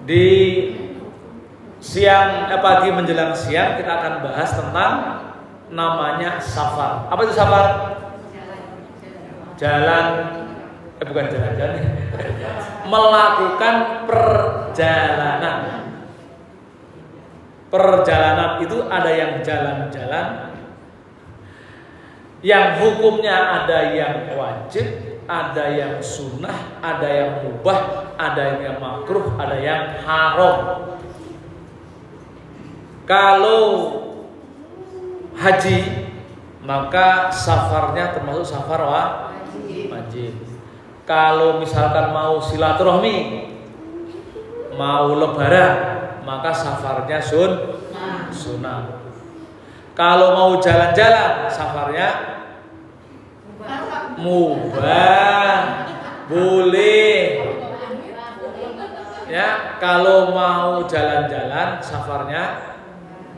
Di siang pagi menjelang siang kita akan bahas tentang namanya safar. Apa itu safar? Jalan, bukan jalan-jalan, melakukan perjalanan. Perjalanan itu ada yang jalan-jalan, yang hukumnya ada yang wajib, ada yang sunnah, ada yang mubah, ada yang makruh, ada yang haram. Kalau haji, maka safarnya termasuk safar wajib. Kalau misalkan mau silaturahmi, mau lebaran, maka safarnya sunnah. Kalau mau jalan-jalan, safarnya mubah, boleh. Ya, kalau mau jalan-jalan, safarnya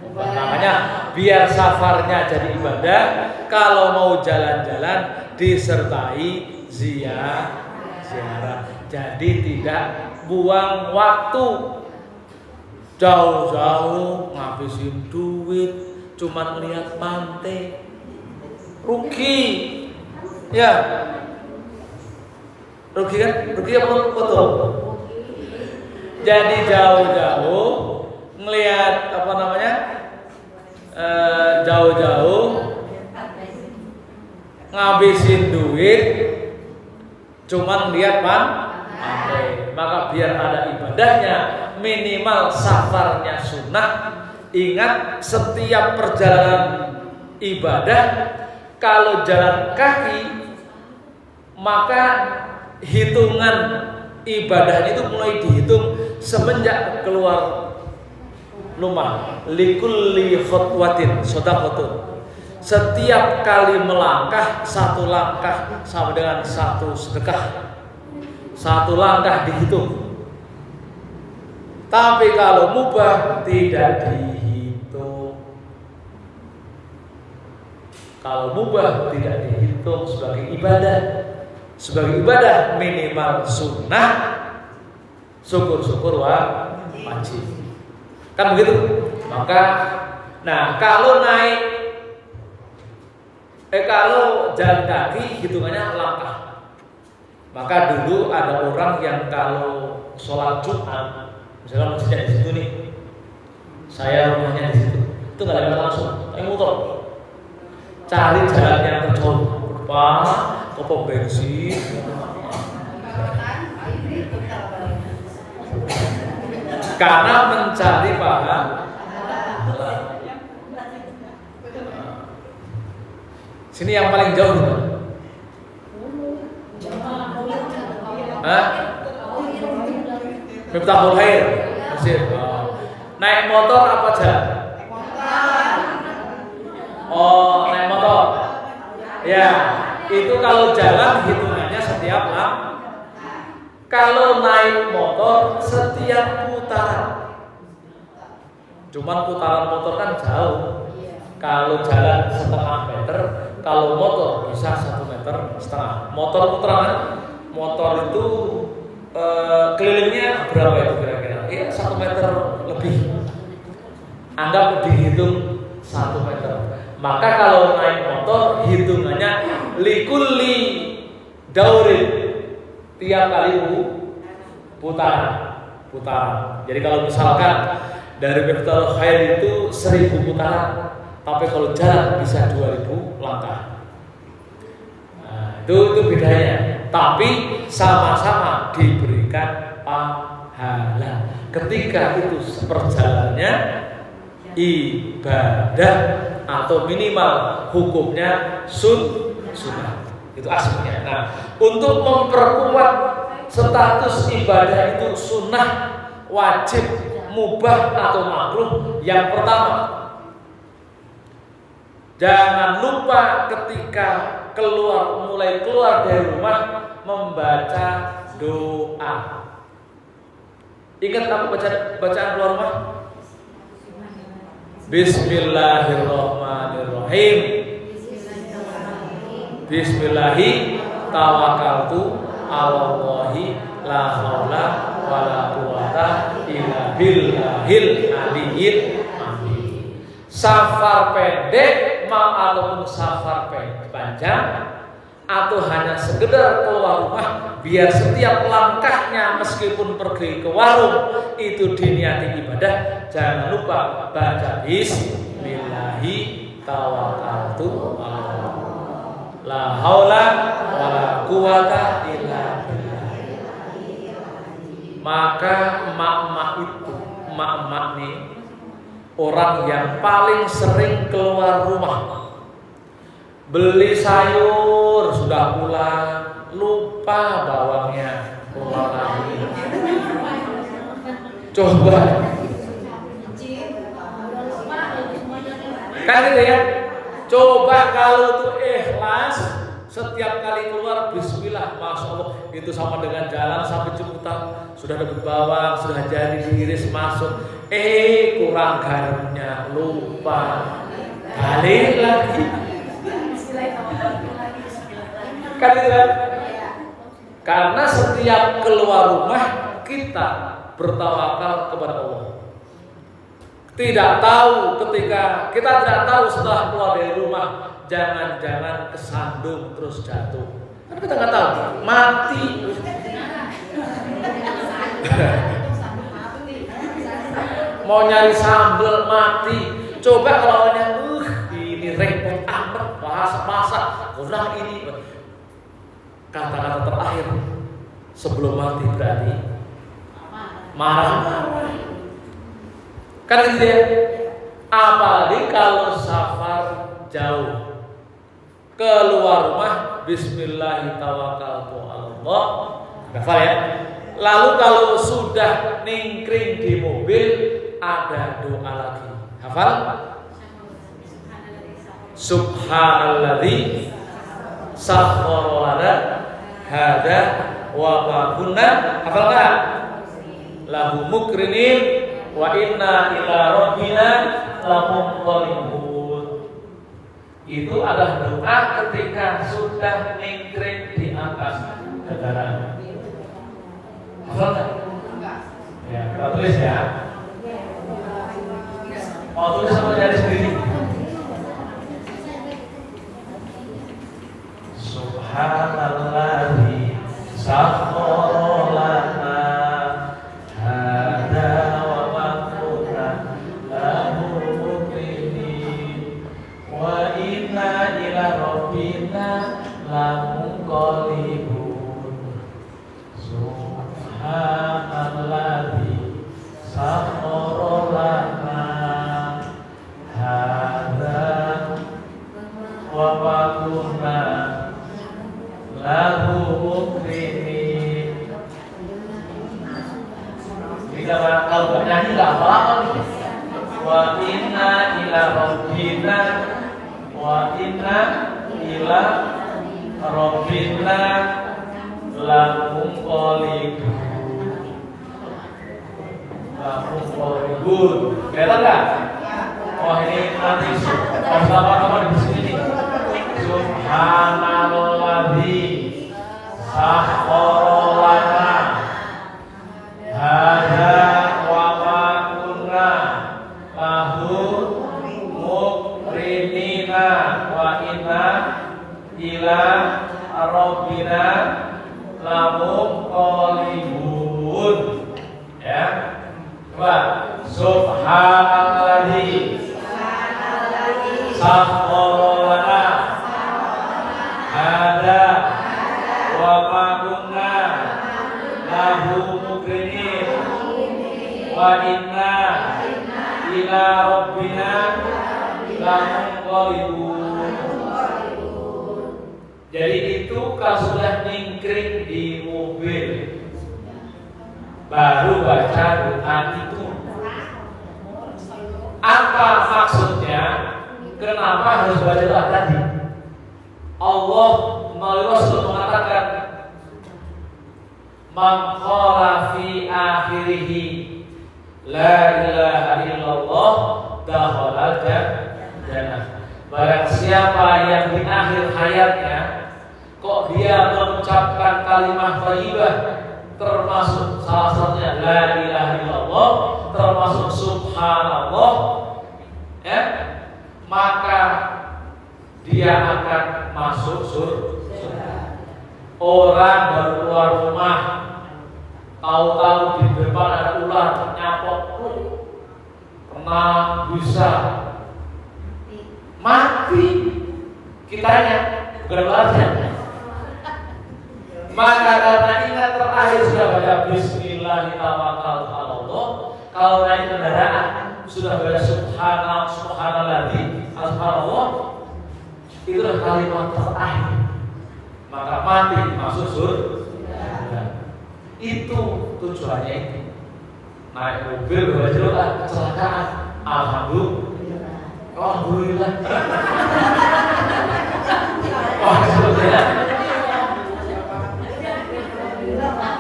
mubah. Makanya biar safarnya jadi ibadah, kalau mau jalan-jalan disertai ziarah. Jadi tidak buang waktu jauh-jauh ngabisin duit cuman lihat pantai, rugi ya, rugi kan, rugi apa betul? Jadi jauh-jauh ngelihat apa namanya, jauh-jauh ngabisin duit cuman lihat pantai, maka biar ada ibadahnya, minimal safarnya sunnah. Ingat, setiap perjalanan ibadah, kalau jalan kaki, maka hitungan ibadahnya itu mulai dihitung semenjak keluar rumah. Likulli khutwatin shadaqatun. Setiap kali melangkah, satu langkah sama dengan satu sedekah. Satu langkah dihitung. Tapi kalau mubah tidak dihitung. Kalau mubah tidak dihitung sebagai ibadah. Sebagai ibadah minimal sunnah, syukur-syukur wajib. Kan begitu? Maka, nah kalau naik, kalau jalan kaki hitungannya langkah. Maka dulu ada orang yang kalau sholat Jumat, misalnya masjidnya di situ nih, saya rumahnya di situ, itu nggak ada langsung, naik motor, cari jalan yang terjauh, ke pom bensin, karena mencari pahala. Sini yang paling jauh nih, Miftahul Khair, naik motor apa jalan? Oh, naik motor. Ya, itu kalau jalan hitungannya setiap kalau naik motor setiap putaran. Cuman putaran motor kan jauh. Kalau jalan setengah meter, kalau motor bisa 1,5 meter. Motor putaran, motor itu kelilingnya berapa itu kira-kira? Ya 1 meter lebih. Anggap dihitung 1 meter. Maka kalau naik motor hitungannya likulli daurin, tiap kali putaran. Jadi kalau misalkan dari Miftahul Khair itu 1000 putaran, tapi kalau jalan bisa 2000 langkah. Nah, itu bedanya. Tapi sama-sama diberikan pahala. Ketika itu perjalanannya ibadah atau minimal hukumnya sunnah. Itu aslinya. Nah, untuk memperkuat status ibadah itu sunnah, wajib, mubah atau makruh, yang pertama, jangan lupa ketika mulai keluar dari rumah membaca doa. Ingat apa bacaan keluar rumah? Bismillahirrahmanirrahim. Bismillahi tawakkaltu 'alallahi la haula wala quwata illa billahil aliyyil azim. Safar pendek ataupun safar panjang atau hanya sekedar keluar rumah biar setiap langkahnya meskipun pergi ke warung itu diniati ibadah, jangan lupa baca bismillahi tawakkaltu ala la haula wala quwata illa billah. Maka emak-emak nih orang yang paling sering keluar rumah. Beli sayur sudah pulang, lupa bawangnya, pulang lagi. Coba, kan gitu ya. Coba kalau tuh ikhlas, setiap kali keluar Bismillah, Masya Allah, itu sama dengan jalan sampai Ciputat, sudah dapat bawang, sudah jadi diiris masuk, kurang garamnya, lupa, balik lagi. Kan gitu kan? Karena setiap keluar rumah kita bertawakal kepada Allah. Tidak tahu ketika kita tidak tahu setelah keluar dari rumah, jangan-jangan kesandung terus jatuh. Kan kita nggak tahu, mati. Mau nyari sambal mati. Coba kalau awalnya ini repot amat, masak kurang ini. Kata-kata terakhir sebelum mati berarti marah-marah. Kan gitu ya. Apalagi kalau safar jauh, keluar rumah Bismillahirrahmanirrahim. Hafal ya. Lalu kalau sudah ningkring di mobil ada doa lagi. Hafal? Subhanalladzi sakhkhara lana hada wa ma kunna, hafal enggak? Lahu mukrinin wa inna ila rabbina lamunqalibun. Itu adalah doa ketika sudah ningkring di atas kendaraan. Hafal enggak? Ya, kita tulis ya. Mau tulis sama dari sendiri. Subhanalladzi sakhkhara lana hada wa ma kunna lahu muqrinin wa inna ila rabbina lamunqalibun. Subhanalladzi sakhkhara lana hada wa ma kunna lahu mukrinin. Kita kalau nggak nyanyi nggak apa-apa nih. Wa inna ila rabbina wa inna ila rabbina lamunqalibun. Kelihatan nggak? Oh ini nanti sama-sama di sini. Subhanalladzi sakhkhara lana hada wa ma kunna lahu muqrinina wa inna ila rabbina lamunqalibun. Ya. Coba subhanalladzi sakhkhara lana hada wa ma kunna lahu muqrinin wa inna ila rabbina lamunqalibun. Jadi itu kalau sudah ningkring di mobil baru baca doa itu. Apa maksudnya? Kenapa harus baca doa tadi? Allah melalui Rasul mengatakan, man qala fi akhirih la ilaha illallah dakhala jannah. Barang siapa yang di akhir hayatnya kok dia mengucapkan kalimat thayyibah termasuk salah satunya la ilaha illallah, termasuk subhanallah, ya, maka dia akan masuk surga. Orang baru keluar rumah, tahu-tahu di depan ada ular nyapok, kena bisa mati kitanya, bukan ularnya. Maka karena ingat terakhir sudah baca Bismillahirrahmanirrahim, kalau naik kendaraan sudah baca subhanallah, itu adalah kalimat terakhir, maka mati masuk surga. Itu tujuannya itu. Naik mobil berjalan kecelakaan, alhamdulillah.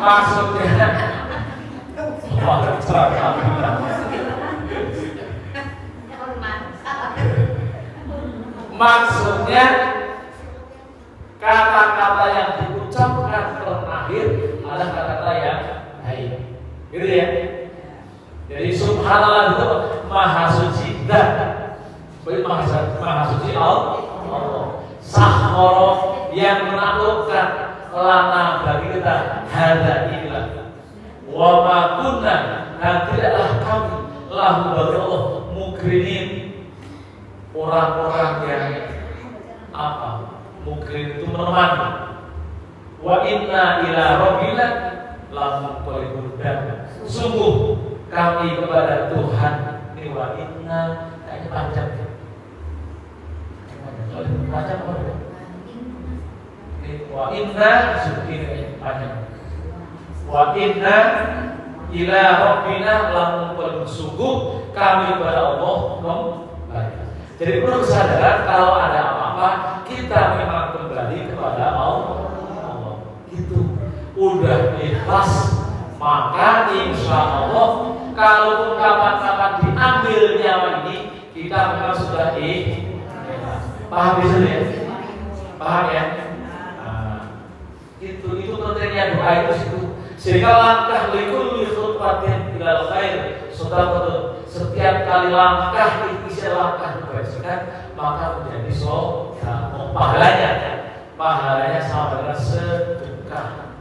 Maksudnya maksudnya kata-kata yang diucapkan terakhir adalah kata-kata yang baik, gitu ya. Jadi subhanallah itu maha suci dan maha suci Allah. Sahoro yang menaklukkan lana bagi kita hada inilah wa ma kunna, dan tidaklah kami lahu bagi Allah mukrinin, orang-orang yang apa? Mukrin itu menemani. Wa inna ila rabbina lamunqalibun, dan sungguh kami kepada Tuhan. Ini wa inna kayaknya panjang. Panjang apa? Wa inna subhanahu panjang. Wa inna ila rabbina lamunqalibun, sungguh kami kepada Allah kembali. Jadi perlu kesadaran kalau ada apa-apa kita memang kembali kepada Allah. Itu udah ikhlas, maka insya Allah kalau kapan-kapan diambil nyawa ini kita memang sudah ikhlas. Paham di sini ya? Paham ya? Nah, itu pentingnya doa itu. Sehingga langkah likulli khutwatin ilal khair, setiap kali langkah isi langkah kebaikan maka menjadi sedekah. Pahalanya sama dengan sedekah.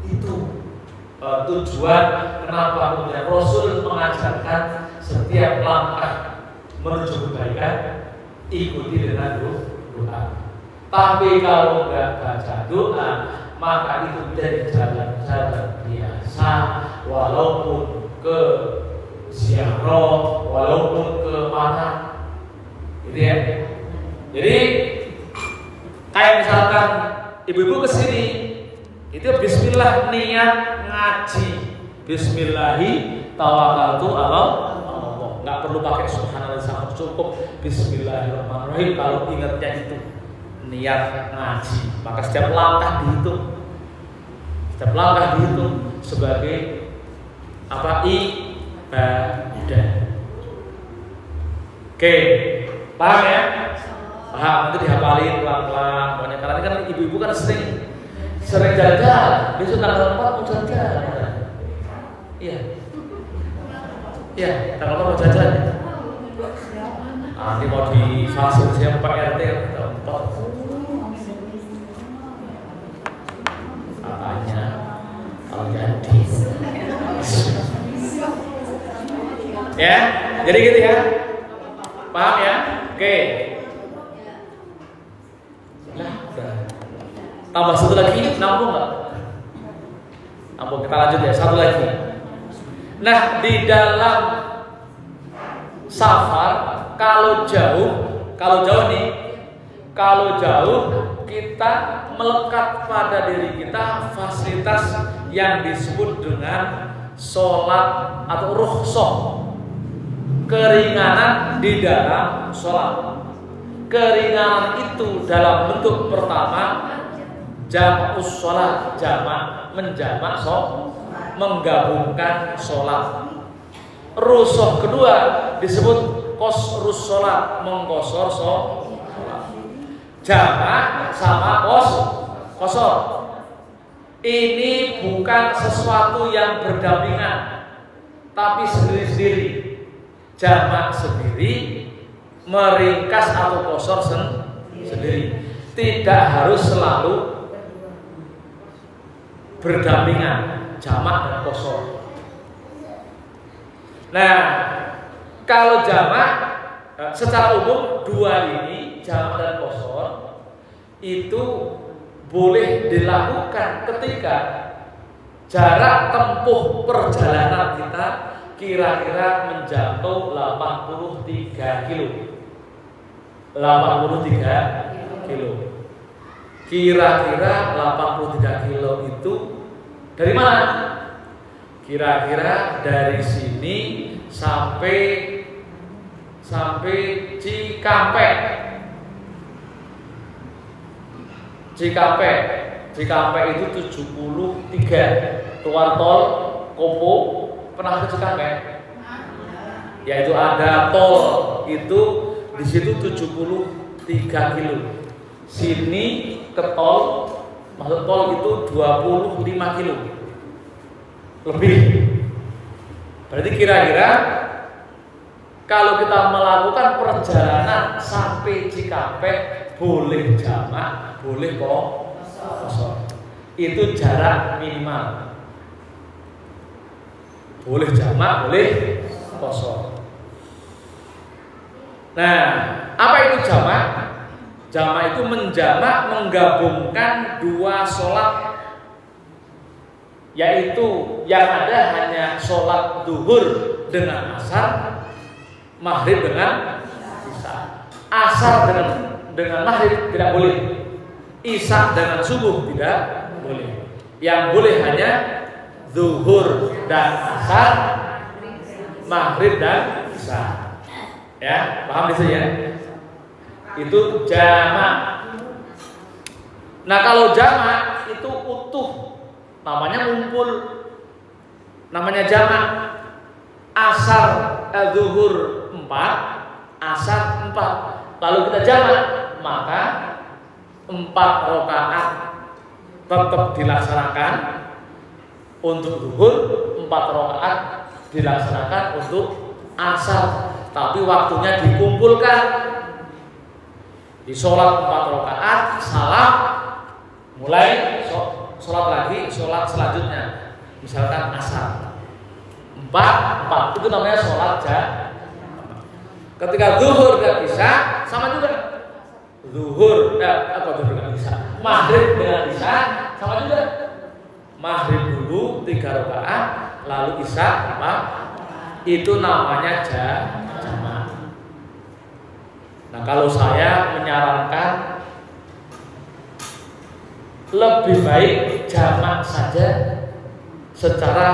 Itu tujuan kenapa kemudian Rasul mengajarkan setiap langkah menuju kebaikan ikuti dengan doa. Tapi kalau nggak baca doa, maka itu menjadi jalan-jalan biasa, walaupun ke ziarah, walaupun ke mana, gitu ya. Jadi kayak misalkan ibu-ibu kesini, itu Bismillah niat ngaji, Bismillahi tawakkaltu ala Allah. Nggak perlu pakai subhanallah, cukup Bismillahirrahmanirrahim. Kalau ingatnya itu niat ngaji, maka setiap langkah dihitung sebagai apa? Ibadah. Oke, paham ya? Paham, nanti dihafalin pelan-pelan. Pokoknya karena kan ibu-ibu kan sering jalan-jalan. Besok tanggal 4 mau jalan-jalan. Iya. Iya, tanggal 4 mau jalan. Nanti mau di fase siapa Pak RT tempat katanya kalau jadi ya, jadi gitu ya, paham ya? Oke. Nah, tambah satu lagi, nampung nggak? Nampung, kita lanjut ya, satu lagi. Nah, di dalam safar kalau jauh kita melekat pada diri kita fasilitas yang disebut dengan sholat atau rukhsah, keringanan di dalam sholat. Keringanan itu dalam bentuk pertama jamus sholat, menjamak menggabungkan sholat. Rukhsah kedua disebut qasrus sholat, mengqasar sholat. Jamak sama qasar. Ini bukan sesuatu yang berdampingan, tapi sendiri-sendiri. Jamak sendiri, meringkas atau qashar sendiri. Tidak harus selalu berdampingan, jamak dan qashar. Nah, kalau jamak secara umum dua ini, jamak dan qashar, itu boleh dilakukan ketika jarak tempuh perjalanan kita kira-kira menjangkau 83 kilo. 83 kilo. Kira-kira 83 kilo itu dari mana? Kira-kira dari sini sampai Cikampek. Cikampek itu 73. Keluar tol Kopo, pernah ke Cikampek? Yaitu ada tol itu di situ 73 kilo. Sini ke tol, masuk tol itu 25 kilo lebih. Berarti kira-kira kalau kita melakukan perjalanan sampai Cikampek, boleh jamak, boleh qashar. Itu jarak minimal. Boleh jamak, boleh qashar. Nah, apa itu jamak? Jamak itu menjamak, menggabungkan dua sholat, yaitu yang ada hanya sholat duhur dengan asar, maghrib dengan isya. Asar dengan maghrib tidak boleh, isya dengan subuh tidak boleh. Yang boleh hanya zuhur dan asar, maghrib dan isya. Ya, paham di sini ya? Itu jamak. Nah, kalau jamak itu utuh, namanya ngumpul, namanya jamak. Asar zuhur 4, asar 4. Lalu kita jamak, maka 4 rakaat tetap dilaksanakan untuk zuhur, 4 rakaat dilaksanakan untuk asar, tapi waktunya dikumpulkan. Di sholat 4 rakaat, salam, mulai sholat lagi, sholat selanjutnya, misalkan asar 4 itu namanya sholat jamak. Ketika zuhur dan isya sama juga. Zuhur dengan isya, maghrib dengan isya sama juga. Maghrib dulu 3 rakaat, lalu isya 4. Itu namanya jamak. Nah, kalau saya menyarankan lebih baik jamak saja secara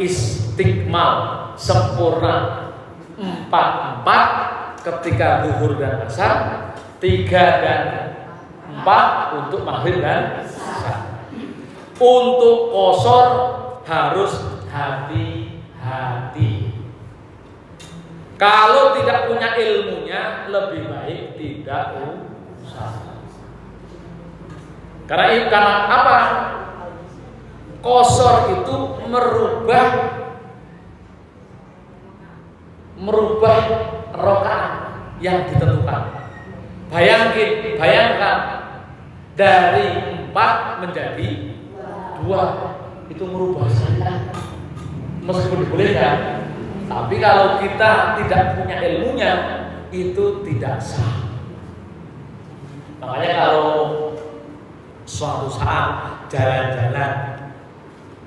istiqmal, sempurna. 4 ketika zuhur dan asar, 3 dan 4 untuk maghrib dan isya. Untuk qashar harus hati-hati. Kalau tidak punya ilmunya, lebih baik tidak usah. Karena apa? Qashar itu merubah rakaat yang ditentukan. Bayangkan dari 4 menjadi 2, itu merubah saja. Meskipun dibolehkan, tapi kalau kita tidak punya ilmunya, itu tidak sah. Makanya kalau suatu saat jalan-jalan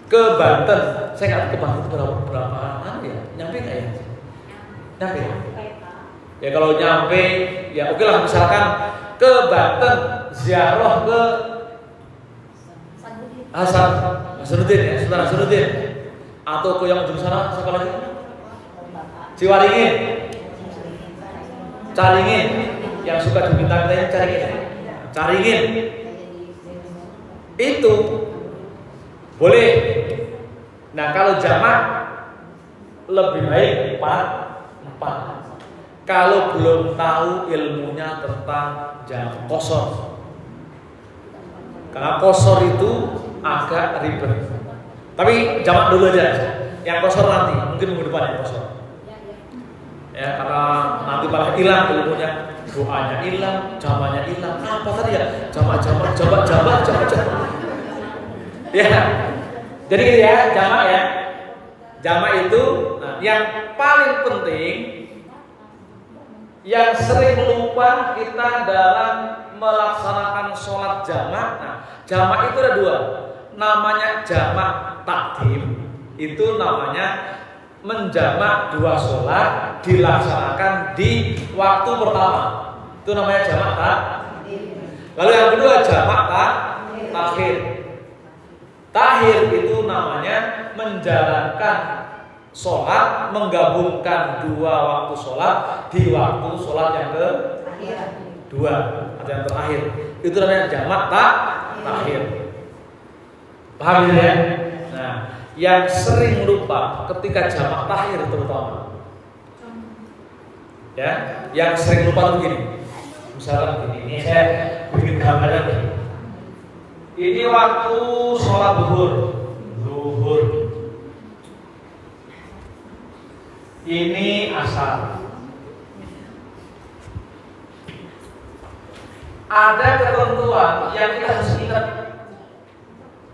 ke Banten, saya nggak ke Banten berapa ya? Nyampe nggak ya? Nyampe ya? Ya kalau nyampe, ya oke lah, misalkan ke Banten ziarah ke Hasanuddin ya, Sultan Hasanuddin, atau ke yang ujung sana, siapa lagi? Ciwaringin, Caringin, yang suka diminta-mintain Caringin, itu boleh. Nah, kalau jamak lebih baik 4. Kalau belum tahu ilmunya tentang jamak qashar, karena qashar itu agak ribet. Tapi jamak dulu aja. Yang kosor nanti, mungkin minggu depan yang kosor. Ya, karena nanti malah hilang ilmunya, doanya hilang, jamaknya hilang. Apa tadi ya? Jamak. Ya. Jadi gitu ya, jamak ya. Jamak itu yang paling penting, yang sering lupa kita dalam melaksanakan sholat jamak. Nah, jamak itu ada dua, namanya jamak takdim, itu namanya menjamak dua sholat dilaksanakan di waktu pertama, itu namanya jamak takdim. Lalu yang kedua jamak takhir. Takhir itu namanya menjalankan sholat, menggabungkan dua waktu sholat di waktu sholat yang kedua atau yang terakhir. Itu namanya jamak takhir. Paham ya? Nah, yang sering lupa ketika jamak takhir terutama, ya, yang sering lupa tuh gini. Misalkan gini, ini saya bikin gambaran nih. Ini waktu sholat zuhur. Ini asar. Ada ketentuan yang kita harus ingat.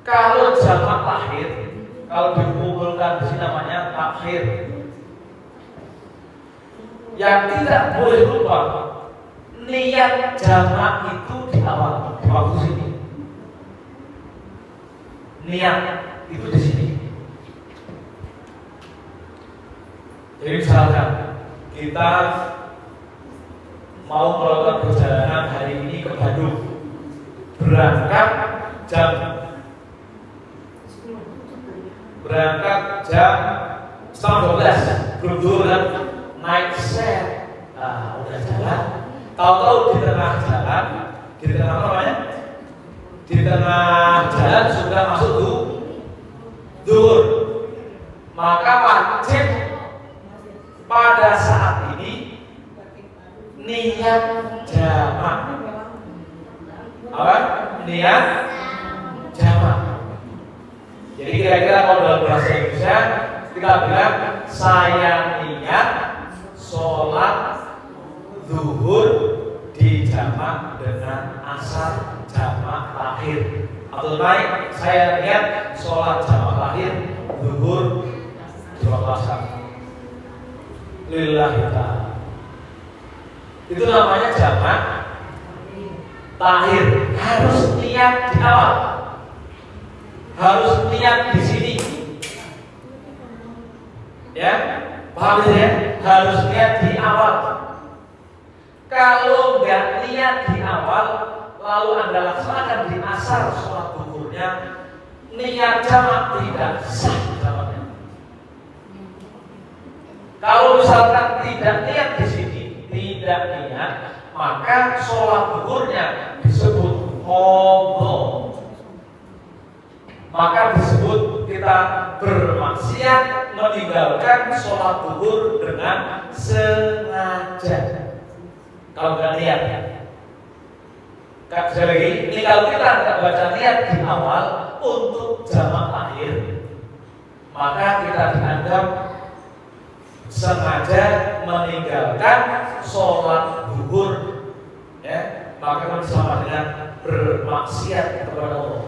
Kalau jamak takhir, kalau dikumpulkan di sini namanya takhir. Yang tidak boleh lupa, niat jamak itu di awal, di waktu sini. Niat itu di sini. Jadi misalkan kita mau melakukan perjalanan hari ini ke Bandung, berangkat jam 12, belum dulu kan, naik set, udah jalan, tahu-tahu di tengah jalan, di tengah apa namanya? Di tengah jalan sudah masuk zuhur, maka wajib pada saat ini niat jamak. Apa? Niat jamak. Jadi kira-kira kalau dalam bahasa Indonesia kita bilang saya niat sholat zuhur di jamak dengan asar jamak takhir, atau naik saya niat sholat jamak takhir zuhur di waktu asar. Lillahi ta'ala. Itu namanya jamak takhir. Harus niat di awal. Harus niat di sini. Ya, paham ya? Harus niat di awal. Kalau nggak niat di awal, lalu Anda laksanakan di asar sholat zuhurnya, niat jamak tidak sah jamaknya. Kalau misalkan tidak niat di sini, tidak niat, maka sholat zuhurnya disebut qadha. Maka disebut kita bermaksiat meninggalkan sholat zuhur dengan sengaja. Kalau nggak niat, sekali lagi, ini kalau kita tidak baca niat di awal untuk jamak takhir, maka kita dianggap sengaja meninggalkan sholat zuhur, ya, maka kita sama dengan bermaksiat kepada Allah.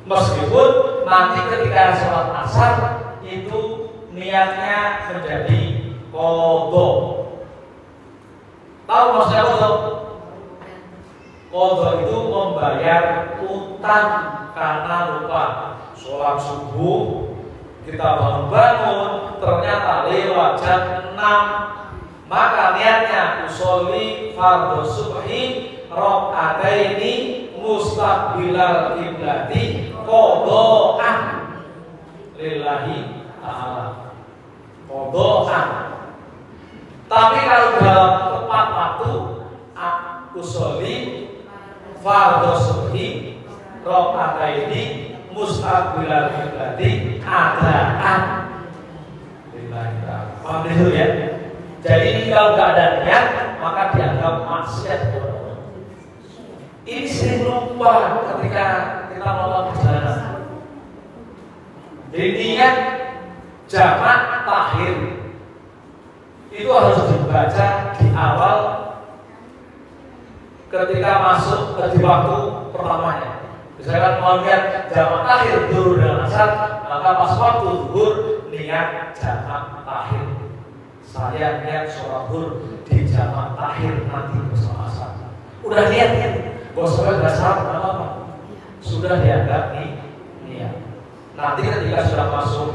Meskipun nanti ketika sholat asar itu niatnya menjadi qadha. Tahu maksudnya qadha? Qadha itu membayar utang karena lupa. Sholat subuh kita bangun ternyata lewat jam 6, maka niatnya usolli fardhu subhi rakaataini mustaqbilal qiblati qadhaan lillahi ta'ala. Qadhaan. Tapi kalau dalam tepat waktu usolli fardhu subhi rakaataini mustaqbilal qiblati adaan lillahi ta'ala. Paham itu ya? Jadi ini kalau nggak ada niat maka dianggap maksiat. Ini sering lupa ketika kita melakukan perjalanan. Jadi niat jamak takhir itu harus dibaca di awal ketika masuk di waktu pertamanya. Misalkan mau niat jamak takhir zuhur dan asar, maka pas waktu zuhur niat jamak takhir. Saya niat sholat zuhur di jamak takhir nanti bersama asar. Udah niat, gak usah dasar apa-apa. Sudah dianggap niat. Nanti ketika sudah masuk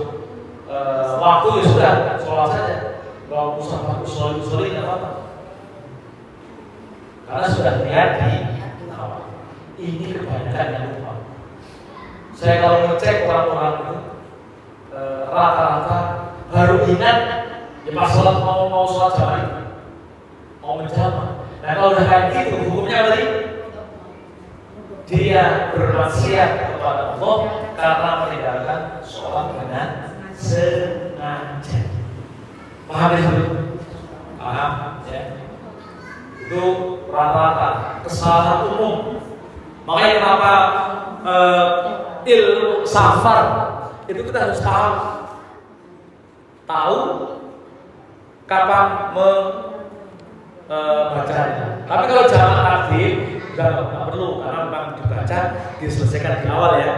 waktu ya sudah sholat saja. Gak usah pakai usul-usul ini apa-apa. Karena sudah niat di awal. Ini kebanyakan yang lupa. Saya kalau ngecek orang-orang itu rata-rata baru ingat ya pas sholat mau sholat jamaah, mau menjamaah. Nah kalau udah kayak gitu hukumnya apa tadi? Dia bermaksiat kepada Allah karena meninggalkan sholat dengan sengaja. Paham ya? Paham ya? Itu rata-rata kesalahan umum. Makanya kenapa ilmu safar itu kita harus tahu kapan membacanya. Tapi kalau jamak takdim nggak perlu karena memang dibaca diselesaikan di awal ya,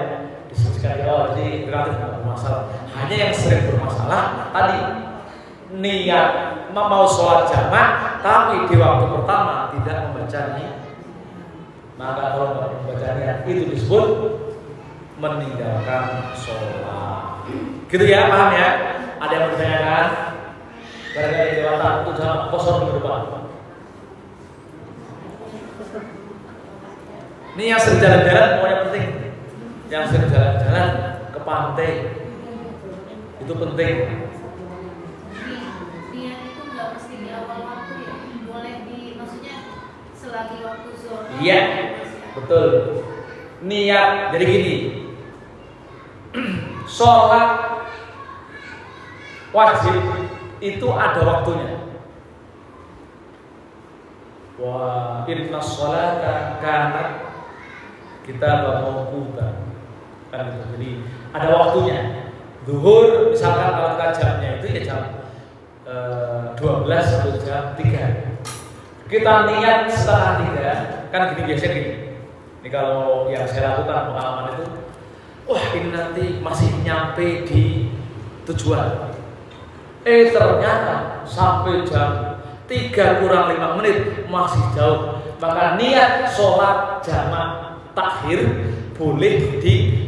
diselesaikan di awal jadi relatif nggak bermasalah. Hanya yang sering bermasalah tadi niat mau sholat jamak tapi di waktu pertama tidak membacanya. Maka kalau nggak membaca niat itu disebut meninggalkan sholat. Gitu ya, paham ya? Ada yang bertanyakan? Barangkali dewata itu jangan kosong di depan. Ini yang sering jalan-jalan pokoknya penting. Yang sering jalan-jalan ke pantai itu penting. Niat itu nggak mesti di awal waktu ya, boleh maksudnya selagi waktu zuhur. Iya, betul. Niat jadi gini. Sholat wajib itu ada waktunya. Wa inna sholata kanat kita mawquta. Kan gitu. Jadi ada waktunya. Zuhur misalkan kalau jamnya itu ya jam 12 sampai jam 3. Kita niat setengah 3, kan gini biasanya gini. Ini kalau yang saya lakukan pengalaman itu, wah ini nanti masih nyampe di tujuan. Ternyata sampai jam 3 kurang 5 menit masih jauh. Maka niat sholat jamak takhir boleh di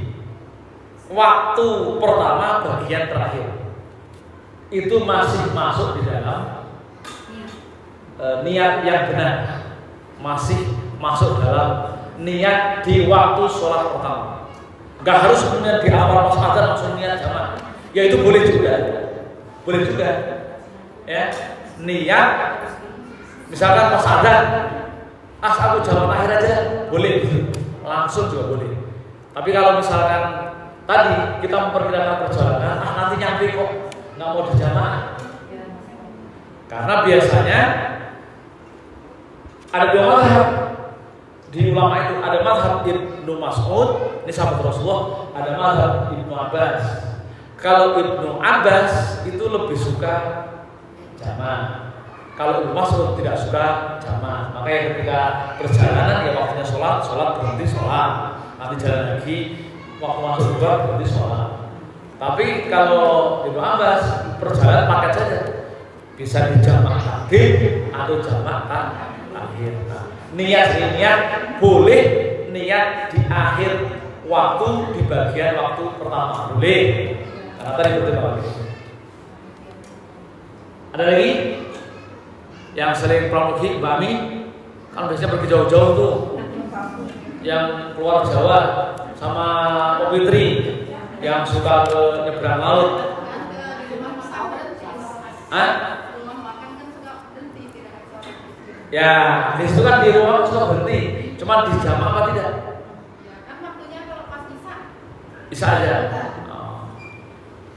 waktu pertama bagian terakhir. Itu masih masuk di dalam niat yang benar. Masih masuk dalam niat di waktu sholat pertama. Gak harus kemudian di awal pas azan langsung niat jamak. Ya itu boleh juga. Boleh juga. Ya, niat misalkan pas azan, aku jamak akhir aja, boleh. Langsung juga boleh. Tapi kalau misalkan tadi kita memperkirakan perjalanan, nanti nyampe kok nggak mau dijamaah. Karena biasanya ada dua mazhab di ulama itu, ada mazhab Ibnu Mas'ud, ini sahabat Rasulullah, ada mazhab Ibnu Abbas. Kalau Ibnu Abbas itu lebih suka jamaah. Kalau Ibnu Mas'ud tidak suka jamaah. Makanya ketika perjalanan ya waktunya sholat berhenti sholat. Nanti jalan lagi waktu masuk juga berhenti sholat. Tapi kalau Ibnu Abbas perjalanan paket saja, bisa dijamak takdim atau jamak akhir. Nah, niat boleh niat di akhir waktu di bagian waktu pertama boleh. Karena tadi betul banget. Ada lagi yang sering pramuki Mbak Ami kan biasanya pergi jauh-jauh tuh, yang keluar Jawa sama Pak Fitri yang suka ke nyebrang laut. Ya, di situ kan di rumah suka berhenti. Cuma di jam apa tidak? Ya, kan waktunya kalau pas Isa aja.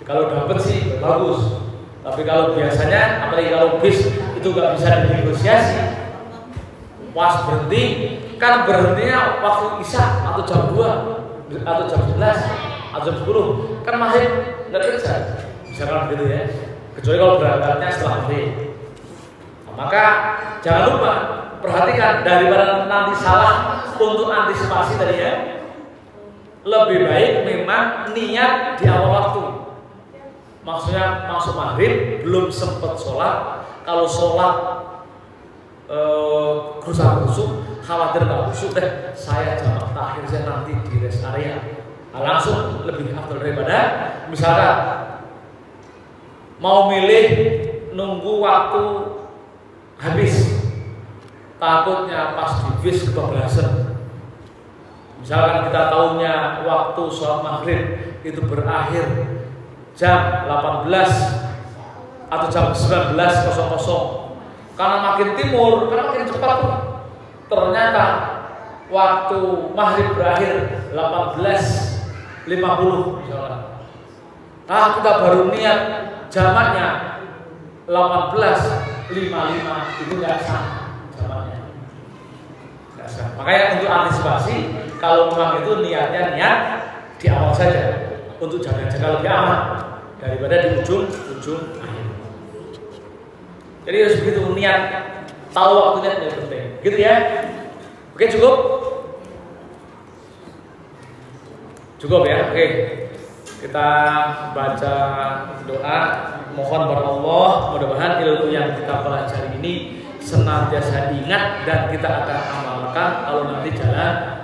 Kalau dapat sih bagus. Tapi kalau biasanya, apalagi kalau bis itu nggak bisa dinegosiasi. Pas berhenti, kan berhentinya waktu Isya atau jam 2 atau jam 11 atau jam 10 kan maghrib nggak kerja, misalkan begitu ya. Kecuali kalau berangkatnya setelah maghrib. Nah, maka jangan lupa perhatikan daripada nanti salah untuk antisipasi tadi ya. Lebih baik memang niat di awal waktu. Maksudnya masuk maghrib belum sempat sholat. Kalau sholat khusus khawatir nggak khusyuk deh, saya jamak takhir saya nanti di rest area. Nah, langsung lebih afdal daripada misalkan mau milih nunggu waktu habis, takutnya pas di bis kebablasan. Misalkan kita tahunya waktu sholat maghrib itu berakhir jam 18 atau jam 19.00, karena makin timur, karena makin cepat tuh. Ternyata waktu maghrib berakhir 18.50 misalkan. Nah, kita baru niat jamaknya 18.55, itu nggak sah jamaknya. Nggak sah. Makanya untuk antisipasi, kalau memang itu niatnya niat di awal saja untuk jaga-jaga lebih aman daripada di ujung akhir. Jadi harus begitu, niat, tahu waktunya yang penting, gitu ya. Oke, cukup ya. Oke, kita baca doa, mohon kepada Allah, mudah-mudahan ilmu yang kita pelajari ini senantiasa ingat dan kita akan amalkan kalau nanti jalan